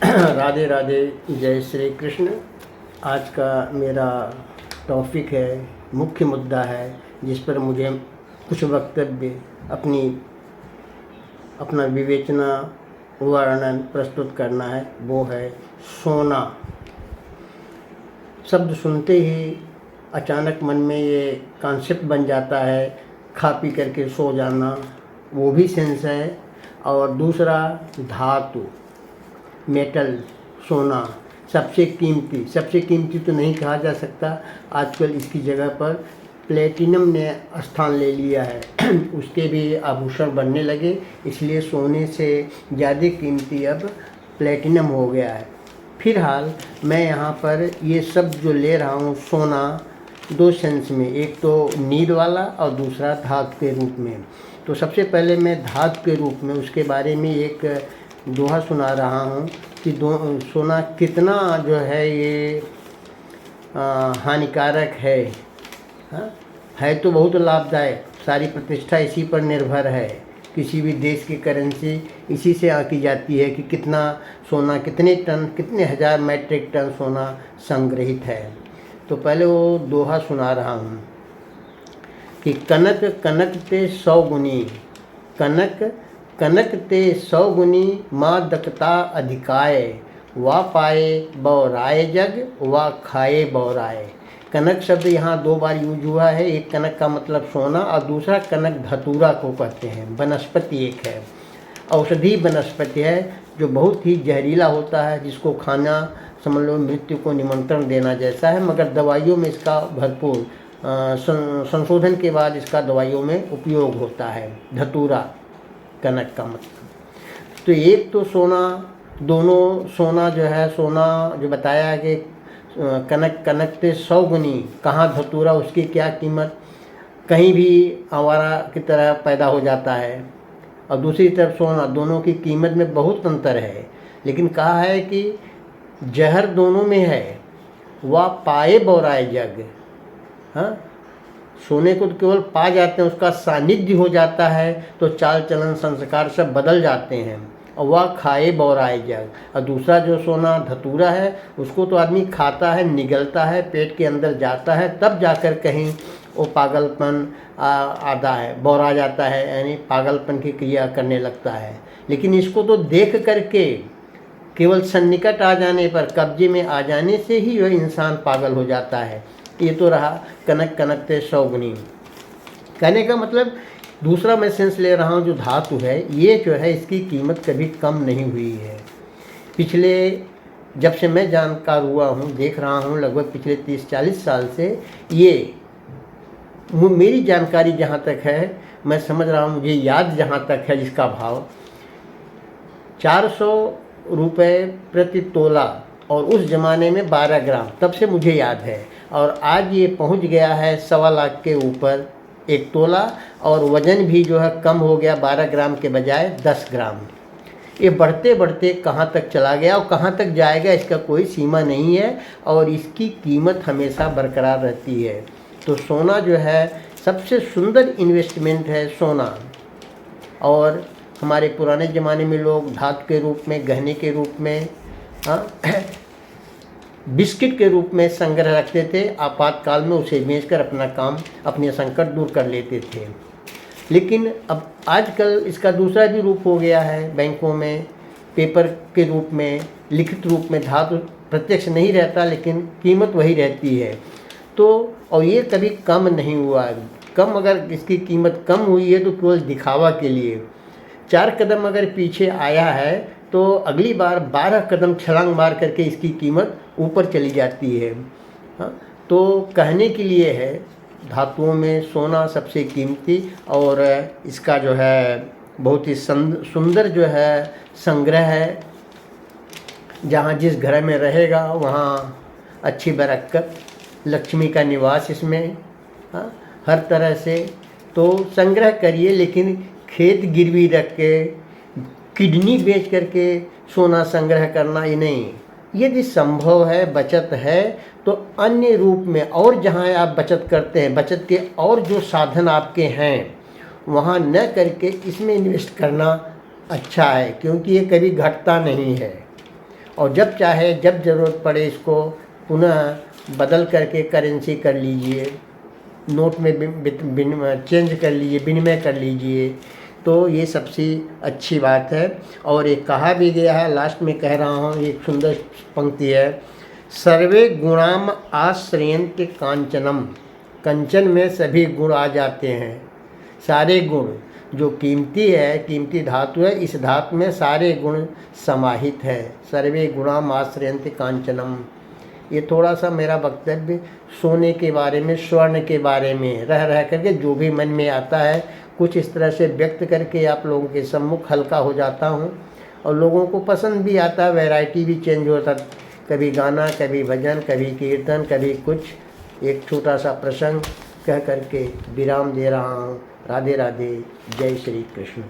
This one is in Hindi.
राधे राधे, जय श्री कृष्ण। आज का मेरा टॉपिक है, मुख्य मुद्दा है जिस पर मुझे कुछ वक्तव्य अपना विवेचना वर्णन प्रस्तुत करना है। वो है सोना। शब्द सुनते ही अचानक मन में ये कॉन्सेप्ट बन जाता है, खा पी करके सो जाना, वो भी सेंस है। और दूसरा धातु, मेटल, सोना सबसे कीमती तो नहीं कहा जा सकता। आजकल इसकी जगह पर प्लेटिनम ने स्थान ले लिया है। उसके भी आभूषण बनने लगे, इसलिए सोने से ज़्यादा कीमती अब प्लेटिनम हो गया है। फिलहाल मैं यहाँ पर ये सब जो ले रहा हूँ, सोना दो सेंस में, एक तो नीड वाला और दूसरा धातु के रूप में। तो सबसे पहले मैं धातु के रूप में उसके बारे में एक दोहा सुना रहा हूँ कि सोना कितना जो है ये हानिकारक है। हाँ, है तो बहुत लाभदायक। सारी प्रतिष्ठा इसी पर निर्भर है। किसी भी देश की करेंसी इसी से आंकी जाती है कि कितना सोना, कितने टन, कितने हज़ार मैट्रिक टन सोना संग्रहित है। तो पहले वो दोहा सुना रहा हूँ कि कनक कनक ते 100 गुनी, कनक कनक ते 100 गुनी, माँ दकता अधिकाय, वा पाए बौराए जग, वा खाए बौराए। कनक शब्द यहाँ 2 बार यूज हुआ है। एक कनक का मतलब सोना और दूसरा कनक धतूरा को कहते हैं। वनस्पति एक है, औषधि वनस्पति है जो बहुत ही जहरीला होता है, जिसको खाना समझ लो मृत्यु को निमंत्रण देना जैसा है। मगर दवाइयों में इसका भरपूर संशोधन के बाद इसका दवाइयों में उपयोग होता है। धतूरा कनक का मतलब। तो एक तो सोना, दोनों सोना जो है, सोना जो बताया कि कनक कनक से 100 गुनी, कहाँ धतूरा, उसकी क्या कीमत, कहीं भी आवारा की तरह पैदा हो जाता है। और दूसरी तरफ सोना, दोनों की कीमत में बहुत अंतर है। लेकिन कहा है कि जहर दोनों में है, वह पाए बौराए जग। हाँ, सोने को तो केवल पा जाते हैं, उसका सानिध्य हो जाता है तो चाल चलन संस्कार सब बदल जाते हैं। और वह खाए बौराए जग। और दूसरा जो सोना धतूरा है, उसको तो आदमी खाता है, निगलता है, पेट के अंदर जाता है, तब जाकर कहीं वो पागलपन आता है, बौरा जाता है, यानी पागलपन की क्रिया करने लगता है। लेकिन इसको तो देख करके, केवल सन्निकट आ जाने पर, कब्जे में आ जाने से ही वह इंसान पागल हो जाता है। ये तो रहा कनक कनक ते 100 गुनी। कहने का मतलब दूसरा मैं सेंस ले रहा हूँ, जो धातु है, ये जो है इसकी कीमत कभी कम नहीं हुई है। पिछले, जब से मैं जानकार हुआ हूँ, देख रहा हूँ, लगभग पिछले 30-40 साल से ये मेरी जानकारी जहाँ तक है, मैं समझ रहा हूँ, मुझे याद जहाँ तक है, जिसका भाव 400 रुपये प्रति तोला, और उस ज़माने में 12 ग्राम, तब से मुझे याद है। और आज ये पहुंच गया है 1.25 लाख के ऊपर एक तोला, और वज़न भी जो है कम हो गया, 12 ग्राम के बजाय 10 ग्राम। ये बढ़ते बढ़ते कहाँ तक चला गया और कहाँ तक जाएगा, इसका कोई सीमा नहीं है। और इसकी कीमत हमेशा बरकरार रहती है। तो सोना जो है सबसे सुंदर इन्वेस्टमेंट है, सोना। और हमारे पुराने ज़माने में लोग धातु के रूप में, गहने के रूप में, बिस्किट के रूप में संग्रह रखते थे। आपातकाल में उसे बेचकर अपना काम, अपने संकट दूर कर लेते थे। लेकिन अब आजकल इसका दूसरा भी रूप हो गया है। बैंकों में पेपर के रूप में, लिखित रूप में धातु प्रत्यक्ष नहीं रहता, लेकिन कीमत वही रहती है। तो और ये कभी कम नहीं हुआ। कम, अगर इसकी कीमत कम हुई है तो केवल दिखावा के लिए। 4 कदम अगर पीछे आया है तो अगली बार 12 कदम छलांग मार करके इसकी कीमत ऊपर चली जाती है। हाँ, तो कहने के लिए है, धातुओं में सोना सबसे कीमती, और इसका जो है बहुत ही सुंदर जो है संग्रह है। जहाँ जिस घर में रहेगा वहाँ अच्छी बरकत, लक्ष्मी का निवास इसमें। हाँ, हर तरह से तो संग्रह करिए, लेकिन खेत गिरवी रख के, किडनी बेच करके सोना संग्रह करना ही नहीं। यदि संभव है, बचत है, तो अन्य रूप में, और जहाँ आप बचत करते हैं, बचत के और जो साधन आपके हैं, वहाँ न करके इसमें इन्वेस्ट करना अच्छा है, क्योंकि ये कभी घटता नहीं है। और जब चाहे जब ज़रूरत पड़े इसको पुनः बदल करके करेंसी कर लीजिए, नोट में चेंज कर लीजिए, विनिमय कर लीजिए। तो ये सबसे अच्छी बात है। और एक कहा भी गया है, लास्ट में कह रहा हूँ, एक सुंदर पंक्ति है, सर्वे गुणाम आश्रयन्ते कांचनम। कंचन में सभी गुण आ जाते हैं, सारे गुण। जो कीमती है, कीमती धातु है, इस धातु में सारे गुण समाहित है। सर्वे गुणाम आश्रयन्ते कांचनम। ये थोड़ा सा मेरा वक्तव्य सोने के बारे में, स्वर्ण के बारे में रह करके जो भी मन में आता है कुछ इस तरह से व्यक्त करके आप लोगों के सम्मुख हल्का हो जाता हूँ। और लोगों को पसंद भी आता है, वैरायटी भी चेंज होता, कभी गाना, कभी भजन, कभी कीर्तन, कभी कुछ। एक छोटा सा प्रसंग कह करके विराम दे रहा हूँ। राधे राधे, जय श्री कृष्ण।